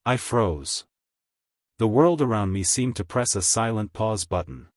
I froze. The world around me seemed to press a silent pause button.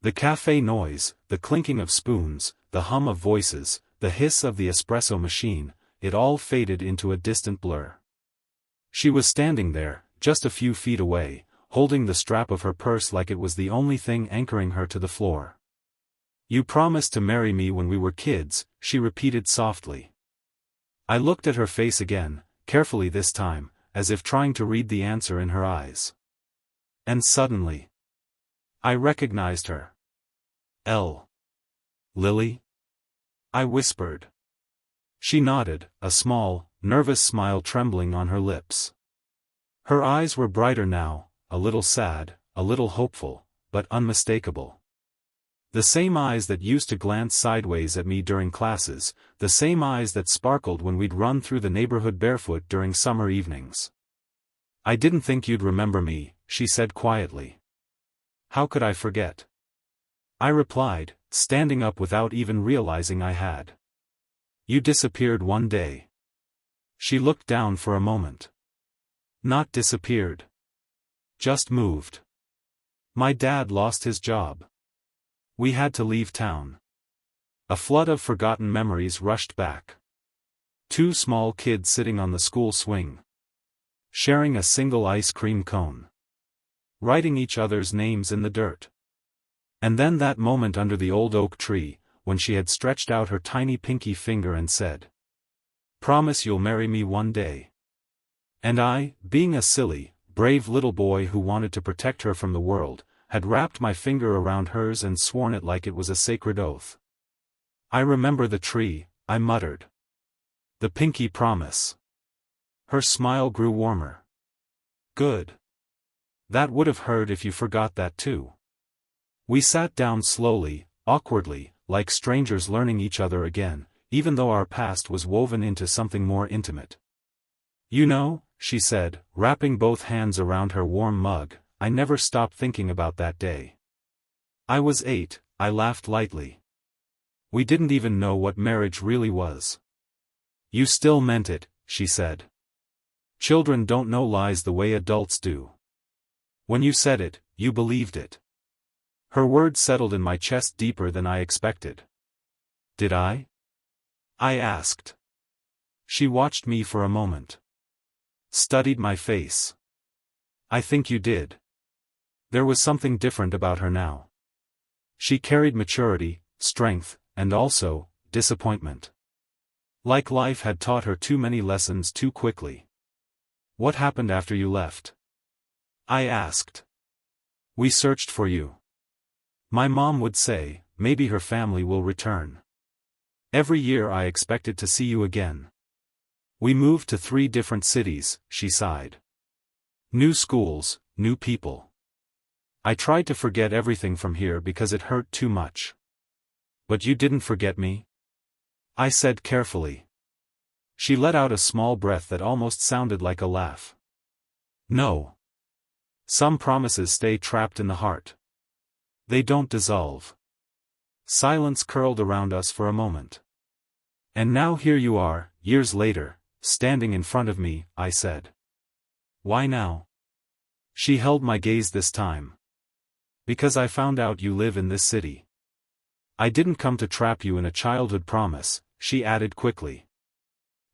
The cafe noise, the clinking of spoons, the hum of voices, the hiss of the espresso machine, it all faded into a distant blur. She was standing there, just a few feet away, holding the strap of her purse like it was the only thing anchoring her to the floor. "You promised to marry me when we were kids," she repeated softly. I looked at her face again, carefully this time, as if trying to read the answer in her eyes. And suddenly, I recognized her. Lily? I whispered. She nodded, a small, nervous smile trembling on her lips. Her eyes were brighter now, a little sad, a little hopeful, but unmistakable. The same eyes that used to glance sideways at me during classes, the same eyes that sparkled when we'd run through the neighborhood barefoot during summer evenings. "I didn't think you'd remember me," she said quietly. "How could I forget?" I replied, standing up without even realizing I had. "You disappeared one day." She looked down for a moment. "Not disappeared. Just moved. My dad lost his job. We had to leave town." A flood of forgotten memories rushed back. 2 small kids sitting on the school swing. Sharing a single ice cream cone. Writing each other's names in the dirt. And then that moment under the old oak tree, when she had stretched out her tiny pinky finger and said, "Promise you'll marry me one day." And I, being a silly, brave little boy who wanted to protect her from the world, had wrapped my finger around hers and sworn it like it was a sacred oath. "I remember the tree," I muttered. "The pinky promise." Her smile grew warmer. "Good. That would have hurt if you forgot that too." We sat down slowly, awkwardly, like strangers learning each other again, even though our past was woven into something more intimate. "You know," she said, wrapping both hands around her warm mug, "I never stopped thinking about that day. I was 8, I laughed lightly. We didn't even know what marriage really was." "You still meant it," she said. "Children don't know lies the way adults do. When you said it, you believed it." Her words settled in my chest deeper than I expected. "Did I?" I asked. She watched me for a moment. Studied my face. "I think you did." There was something different about her now. She carried maturity, strength, and also, disappointment. Like life had taught her too many lessons too quickly. "What happened after you left?" I asked. "We searched for you. My mom would say, maybe her family will return. Every year I expected to see you again. We moved to 3 different cities," she sighed. "New schools, new people. I tried to forget everything from here because it hurt too much." "But you didn't forget me?" I said carefully. She let out a small breath that almost sounded like a laugh. "No. Some promises stay trapped in the heart. They don't dissolve." Silence curled around us for a moment. "And now here you are, years later, standing in front of me," I said. "Why now?" She held my gaze this time. "Because I found out you live in this city. I didn't come to trap you in a childhood promise," she added quickly.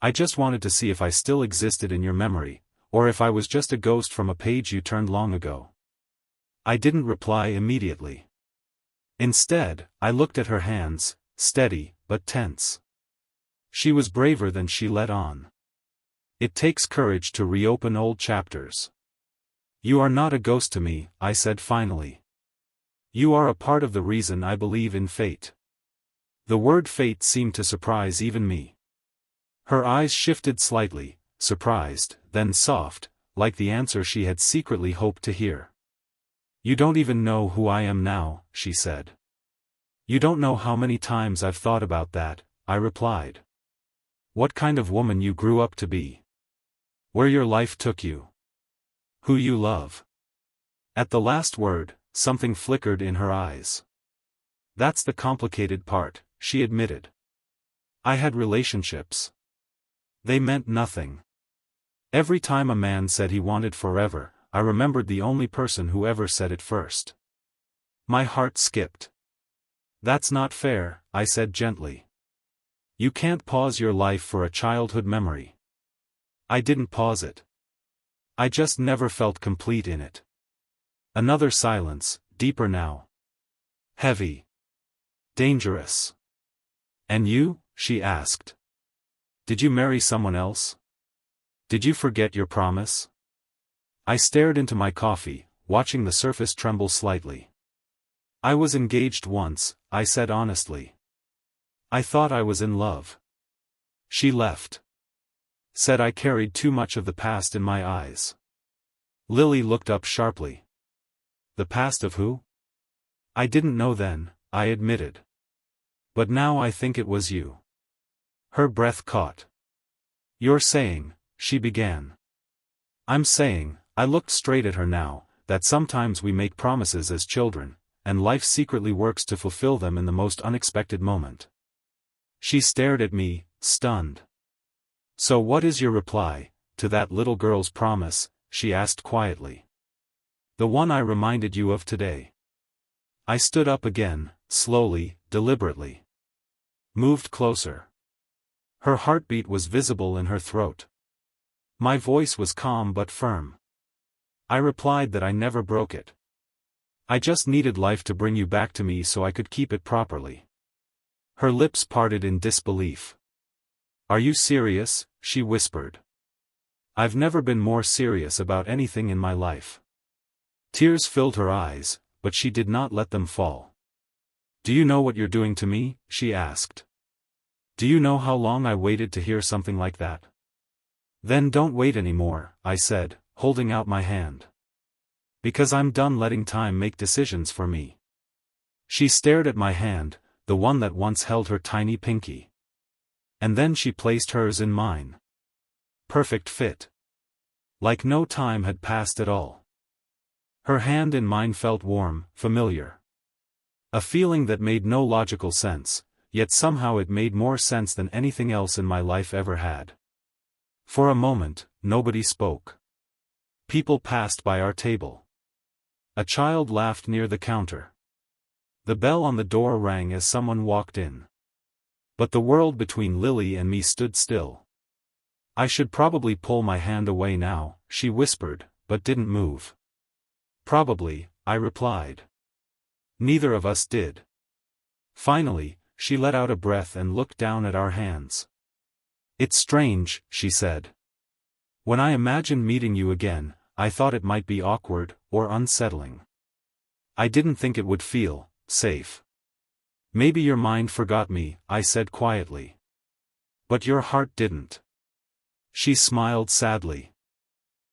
"I just wanted to see if I still existed in your memory, or if I was just a ghost from a page you turned long ago." I didn't reply immediately. Instead, I looked at her hands, steady, but tense. She was braver than she let on. It takes courage to reopen old chapters. "You are not a ghost to me," I said finally. "You are a part of the reason I believe in fate." The word fate seemed to surprise even me. Her eyes shifted slightly, surprised, then soft, like the answer she had secretly hoped to hear. "You don't even know who I am now," she said. "You don't know how many times I've thought about that," I replied. "What kind of woman you grew up to be. Where your life took you. Who you love." At the last word, something flickered in her eyes. "That's the complicated part," she admitted. "I had relationships. They meant nothing. Every time a man said he wanted forever, I remembered the only person who ever said it first. My heart skipped. That's not fair, I said gently. You can't pause your life for a childhood memory. I didn't pause it. I just never felt complete in it. Another silence, deeper now. Heavy. Dangerous. And you? She asked. Did you marry someone else? Did you forget your promise? I stared into my coffee, watching the surface tremble slightly. I was engaged once, I said honestly. I thought I was in love. She left. Said I carried too much of the past in my eyes. Lily looked up sharply. The past of who? I didn't know then, I admitted. But now I think it was you. Her breath caught. You're saying, she began. I'm saying, I looked straight at her now, that sometimes we make promises as children, and life secretly works to fulfill them in the most unexpected moment. She stared at me, stunned. So what is your reply to that little girl's promise? She asked quietly. The one I reminded you of today. I stood up again, slowly, deliberately. Moved closer. Her heartbeat was visible in her throat. My voice was calm but firm. I replied that I never broke it. I just needed life to bring you back to me so I could keep it properly. Her lips parted in disbelief. Are you serious? She whispered. I've never been more serious about anything in my life. Tears filled her eyes, but she did not let them fall. Do you know what you're doing to me? She asked. Do you know how long I waited to hear something like that? Then don't wait anymore, I said, holding out my hand. Because I'm done letting time make decisions for me. She stared at my hand, the one that once held her tiny pinky. And then she placed hers in mine. Perfect fit. Like no time had passed at all. Her hand in mine felt warm, familiar. A feeling that made no logical sense, yet somehow it made more sense than anything else in my life ever had. For a moment, nobody spoke. People passed by our table. A child laughed near the counter. The bell on the door rang as someone walked in. But the world between Lily and me stood still. I should probably pull my hand away now, she whispered, but didn't move. Probably, I replied. Neither of us did. Finally, she let out a breath and looked down at our hands. It's strange, she said. When I imagined meeting you again, I thought it might be awkward, or unsettling. I didn't think it would feel safe. Maybe your mind forgot me, I said quietly. But your heart didn't. She smiled sadly.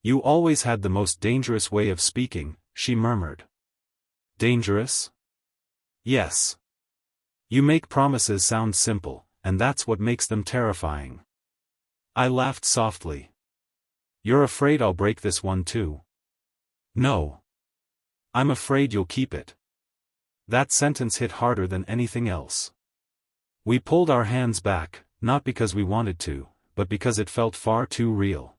You always had the most dangerous way of speaking, she murmured. Dangerous? Yes. You make promises sound simple, and that's what makes them terrifying. I laughed softly. You're afraid I'll break this one too? No. I'm afraid you'll keep it. That sentence hit harder than anything else. We pulled our hands back, not because we wanted to, but because it felt far too real.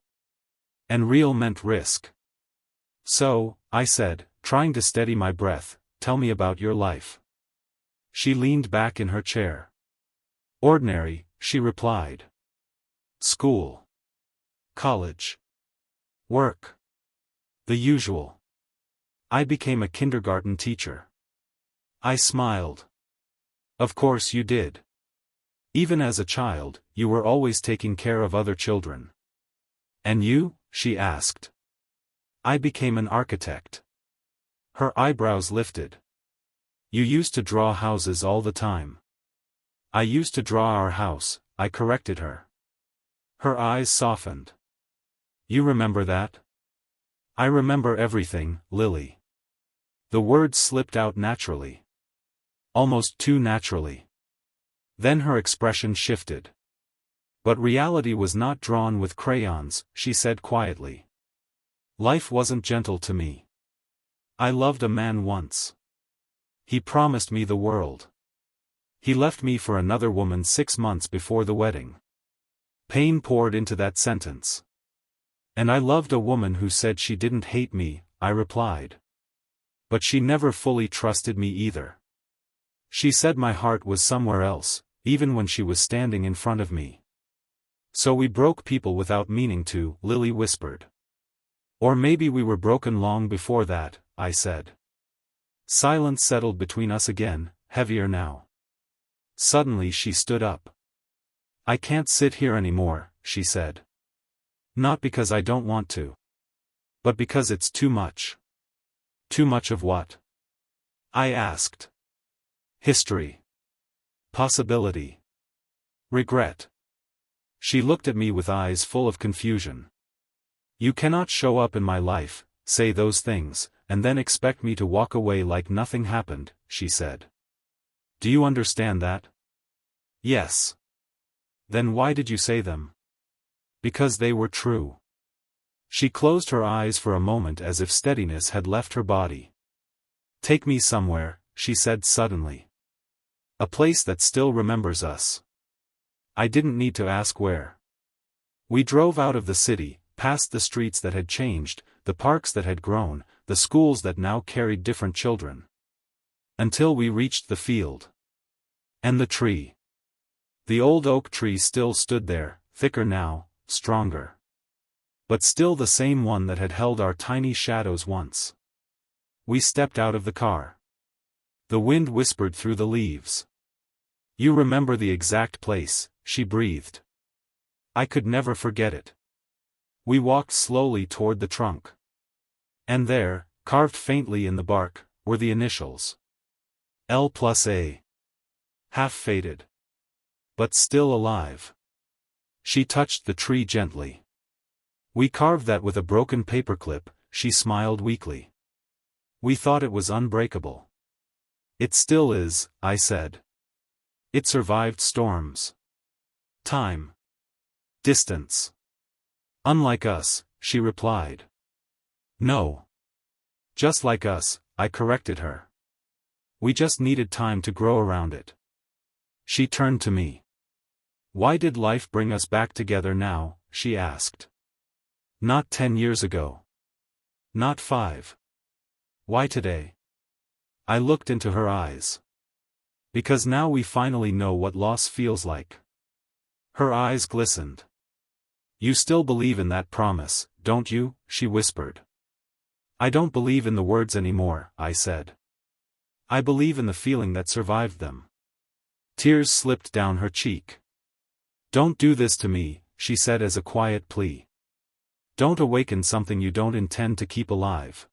And real meant risk. So, I said, trying to steady my breath, tell me about your life. She leaned back in her chair. Ordinary, she replied. School. College. Work. The usual. I became a kindergarten teacher. I smiled. Of course you did. Even as a child, you were always taking care of other children. And you? She asked. I became an architect. Her eyebrows lifted. You used to draw houses all the time. I used to draw our house, I corrected her. Her eyes softened. You remember that? I remember everything, Lily. The words slipped out naturally. Almost too naturally. Then her expression shifted. But reality was not drawn with crayons, she said quietly. Life wasn't gentle to me. I loved a man once. He promised me the world. He left me for another woman 6 months before the wedding. Pain poured into that sentence. And I loved a woman who said she didn't hate me, I replied. But she never fully trusted me either. She said my heart was somewhere else, even when she was standing in front of me. So we broke people without meaning to, Lily whispered. Or maybe we were broken long before that, I said. Silence settled between us again, heavier now. Suddenly she stood up. I can't sit here anymore, she said. Not because I don't want to. But because it's too much. Too much of what? I asked. History. Possibility. Regret. She looked at me with eyes full of confusion. You cannot show up in my life, say those things, and then expect me to walk away like nothing happened, she said. Do you understand that? Yes. Then why did you say them? Because they were true. She closed her eyes for a moment as if steadiness had left her body. Take me somewhere, she said suddenly. A place that still remembers us. I didn't need to ask where. We drove out of the city, past the streets that had changed, the parks that had grown, the schools that now carried different children. Until we reached the field. And the tree. The old oak tree still stood there, thicker now, stronger. But still the same one that had held our tiny shadows once. We stepped out of the car. The wind whispered through the leaves. You remember the exact place, she breathed. I could never forget it. We walked slowly toward the trunk. And there, carved faintly in the bark, were the initials. L+A. Half faded. But still alive. She touched the tree gently. We carved that with a broken paperclip, she smiled weakly. We thought it was unbreakable. It still is, I said. It survived storms. Time. Distance. Unlike us, she replied. No. Just like us, I corrected her. We just needed time to grow around it. She turned to me. Why did life bring us back together now, she asked. Not 10 years ago. Not 5. Why today? I looked into her eyes. Because now we finally know what loss feels like. Her eyes glistened. You still believe in that promise, don't you? She whispered. I don't believe in the words anymore, I said. I believe in the feeling that survived them. Tears slipped down her cheek. Don't do this to me, she said as a quiet plea. Don't awaken something you don't intend to keep alive.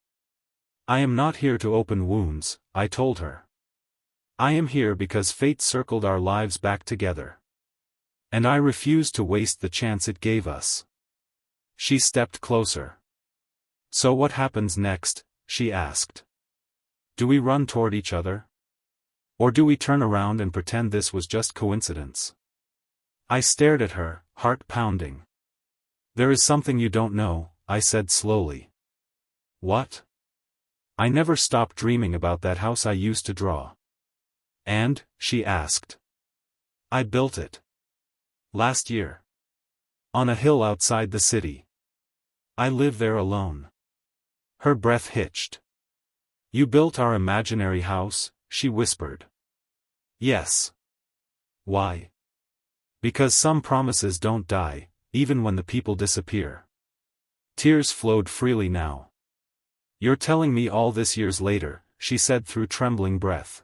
I am not here to open wounds, I told her. I am here because fate circled our lives back together. And I refuse to waste the chance it gave us. She stepped closer. So what happens next? She asked. Do we run toward each other? Or do we turn around and pretend this was just coincidence? I stared at her, heart pounding. There is something you don't know, I said slowly. What? I never stopped dreaming about that house I used to draw. And, she asked. I built it. Last year. On a hill outside the city. I live there alone. Her breath hitched. You built our imaginary house, she whispered. Yes. Why? Because some promises don't die, even when the people disappear. Tears flowed freely now. You're telling me all this years later, she said through trembling breath.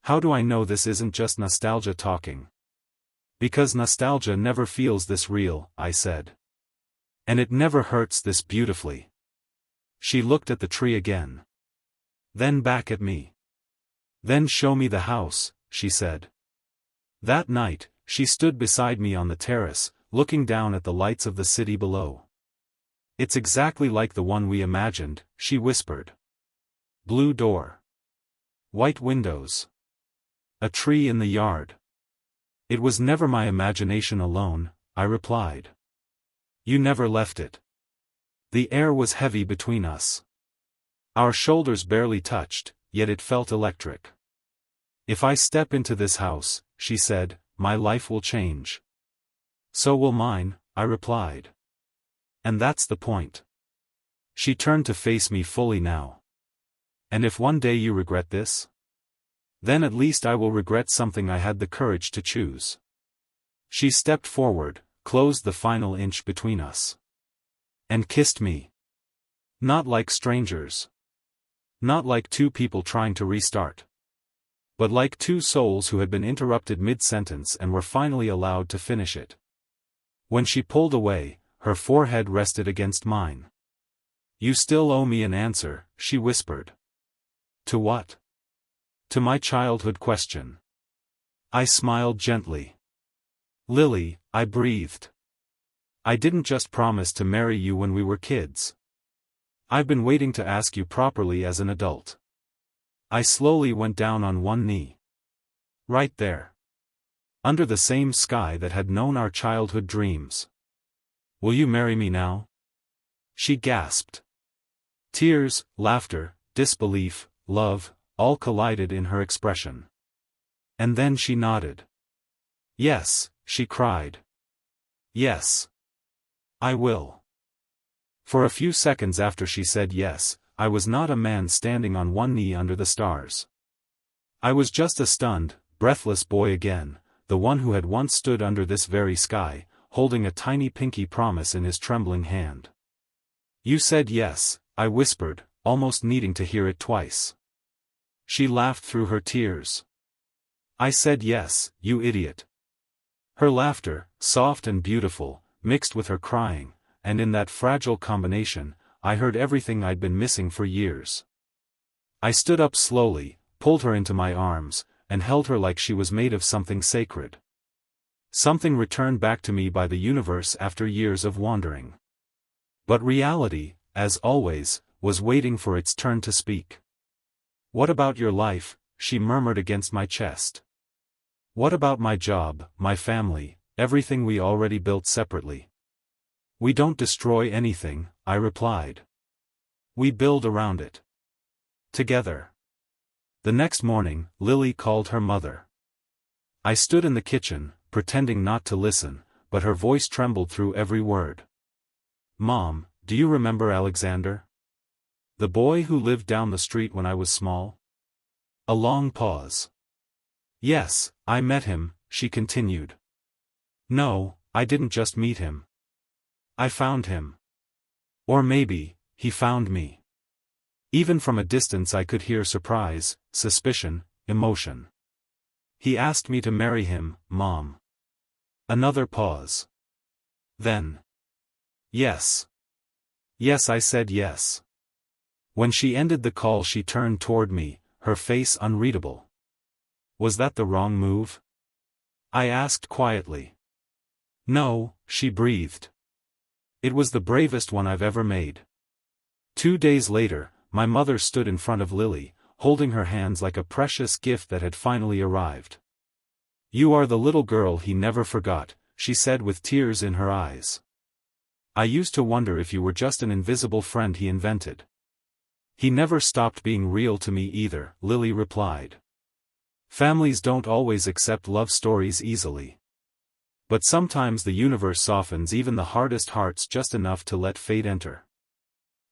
How do I know this isn't just nostalgia talking? Because nostalgia never feels this real, I said. And it never hurts this beautifully. She looked at the tree again. Then back at me. Then show me the house, she said. That night, she stood beside me on the terrace, looking down at the lights of the city below. It's exactly like the one we imagined, she whispered. Blue door. White windows. A tree in the yard. It was never my imagination alone, I replied. You never left it. The air was heavy between us. Our shoulders barely touched, yet it felt electric. If I step into this house, she said, my life will change. So will mine, I replied. And that's the point. She turned to face me fully now. And if one day you regret this? Then at least I will regret something I had the courage to choose. She stepped forward, closed the final inch between us. And kissed me. Not like strangers. Not like two people trying to restart. But like two souls who had been interrupted mid-sentence and were finally allowed to finish it. When she pulled away, her forehead rested against mine. You still owe me an answer, she whispered. To what? To my childhood question. I smiled gently. Lily, I breathed. I didn't just promise to marry you when we were kids. I've been waiting to ask you properly as an adult. I slowly went down on one knee. Right there. Under the same sky that had known our childhood dreams. Will you marry me now? She gasped. Tears, laughter, disbelief, love, all collided in her expression. And then she nodded. Yes, she cried. Yes. I will. For a few seconds after she said yes, I was not a man standing on one knee under the stars. I was just a stunned, breathless boy again, the one who had once stood under this very sky, holding a tiny pinky promise in his trembling hand. You said yes, I whispered, almost needing to hear it twice. She laughed through her tears. I said yes, you idiot. Her laughter, soft and beautiful, mixed with her crying, and in that fragile combination, I heard everything I'd been missing for years. I stood up slowly, pulled her into my arms, and held her like she was made of something sacred. Something returned back to me by the universe after years of wandering. But reality, as always, was waiting for its turn to speak. What about your life? She murmured against my chest. What about my job, my family, everything we already built separately? We don't destroy anything, I replied. We build around it. Together. The next morning, Lily called her mother. I stood in the kitchen, pretending not to listen, but her voice trembled through every word. Mom, do you remember Alexander? The boy who lived down the street when I was small? A long pause. Yes, I met him, she continued. No, I didn't just meet him. I found him. Or maybe, he found me. Even from a distance I could hear surprise, suspicion, emotion. He asked me to marry him, Mom. Another pause. Then. Yes. Yes, I said yes. When she ended the call she turned toward me, her face unreadable. Was that the wrong move? I asked quietly. No, she breathed. It was the bravest one I've ever made. 2 days later, my mother stood in front of Lily, holding her hands like a precious gift that had finally arrived. You are the little girl he never forgot, she said with tears in her eyes. I used to wonder if you were just an invisible friend he invented. He never stopped being real to me either, Lily replied. Families don't always accept love stories easily. But sometimes the universe softens even the hardest hearts just enough to let fate enter.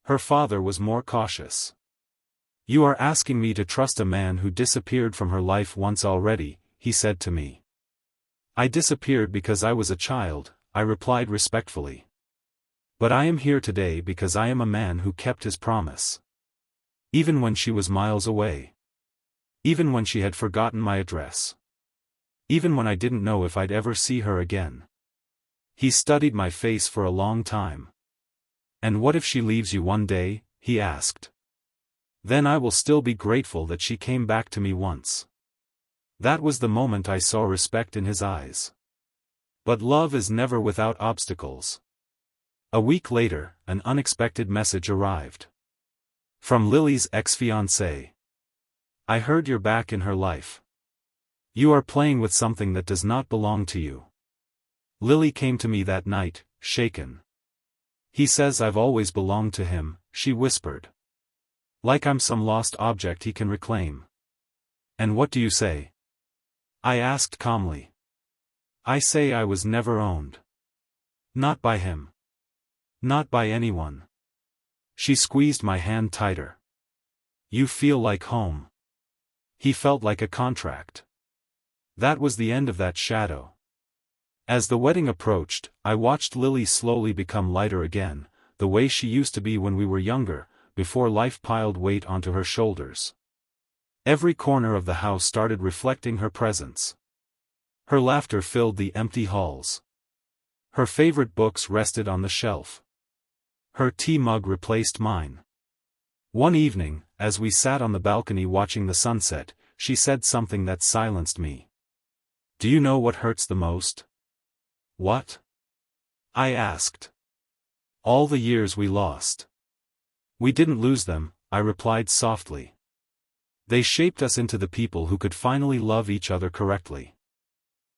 Her father was more cautious. You are asking me to trust a man who disappeared from her life once already, he said to me. I disappeared because I was a child, I replied respectfully. But I am here today because I am a man who kept his promise. Even when she was miles away. Even when she had forgotten my address. Even when I didn't know if I'd ever see her again. He studied my face for a long time. And what if she leaves you one day, he asked. Then I will still be grateful that she came back to me once. That was the moment I saw respect in his eyes. But love is never without obstacles. A week later, an unexpected message arrived. From Lily's ex-fiancé. I heard you're back in her life. You are playing with something that does not belong to you. Lily came to me that night, shaken. He says I've always belonged to him, she whispered. Like I'm some lost object he can reclaim. And what do you say? I asked calmly. I say I was never owned. Not by him. Not by anyone. She squeezed my hand tighter. You feel like home. He felt like a contract. That was the end of that shadow. As the wedding approached, I watched Lily slowly become lighter again, the way she used to be when we were younger, before life piled weight onto her shoulders. Every corner of the house started reflecting her presence. Her laughter filled the empty halls. Her favorite books rested on the shelf. Her tea mug replaced mine. One evening, as we sat on the balcony watching the sunset, she said something that silenced me. Do you know what hurts the most? What? I asked. All the years we lost. We didn't lose them, I replied softly. They shaped us into the people who could finally love each other correctly.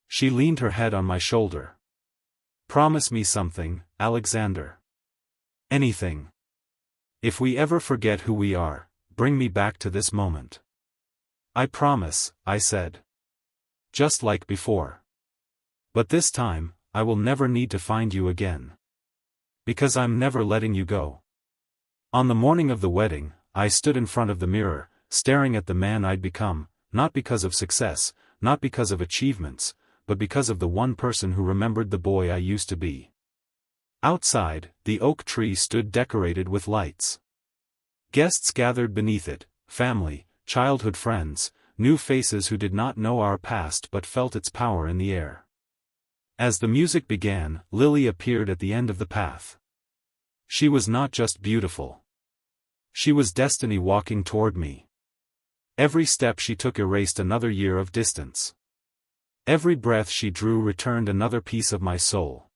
She leaned her head on my shoulder. Promise me something, Alexander. Anything. If we ever forget who we are, bring me back to this moment. I promise, I said. Just like before. But this time, I will never need to find you again. Because I'm never letting you go. On the morning of the wedding, I stood in front of the mirror, staring at the man I'd become, not because of success, not because of achievements, but because of the one person who remembered the boy I used to be. Outside, the oak tree stood decorated with lights. Guests gathered beneath it, family, childhood friends, new faces who did not know our past but felt its power in the air. As the music began, Lily appeared at the end of the path. She was not just beautiful. She was destiny walking toward me. Every step she took erased another year of distance. Every breath she drew returned another piece of my soul.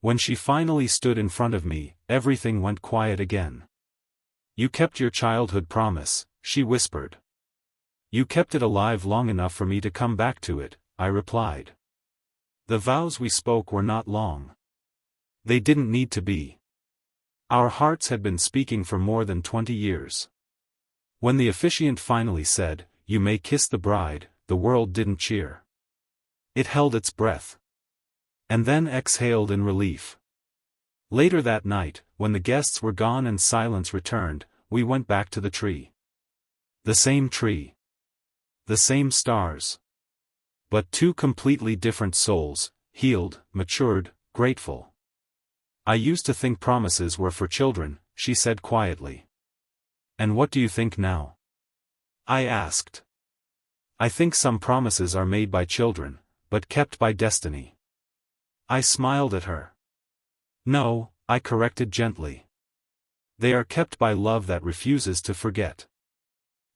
When she finally stood in front of me, everything went quiet again. You kept your childhood promise, she whispered. You kept it alive long enough for me to come back to it, I replied. The vows we spoke were not long. They didn't need to be. Our hearts had been speaking for more than 20 years. When the officiant finally said, "You may kiss the bride," the world didn't cheer. It held its breath. And then exhaled in relief. Later that night, when the guests were gone and silence returned, we went back to the tree. The same tree. The same stars. But two completely different souls, healed, matured, grateful. I used to think promises were for children, she said quietly. And what do you think now? I asked. I think some promises are made by children, but kept by destiny. I smiled at her. No, I corrected gently. They are kept by love that refuses to forget.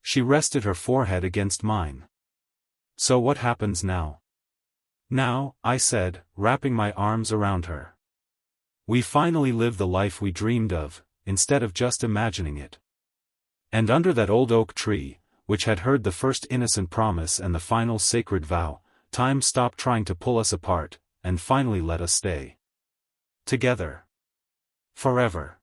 She rested her forehead against mine. So what happens now? Now, I said, wrapping my arms around her. We finally live the life we dreamed of, instead of just imagining it. And under that old oak tree, which had heard the first innocent promise and the final sacred vow, time stopped trying to pull us apart, and finally let us stay together. Forever.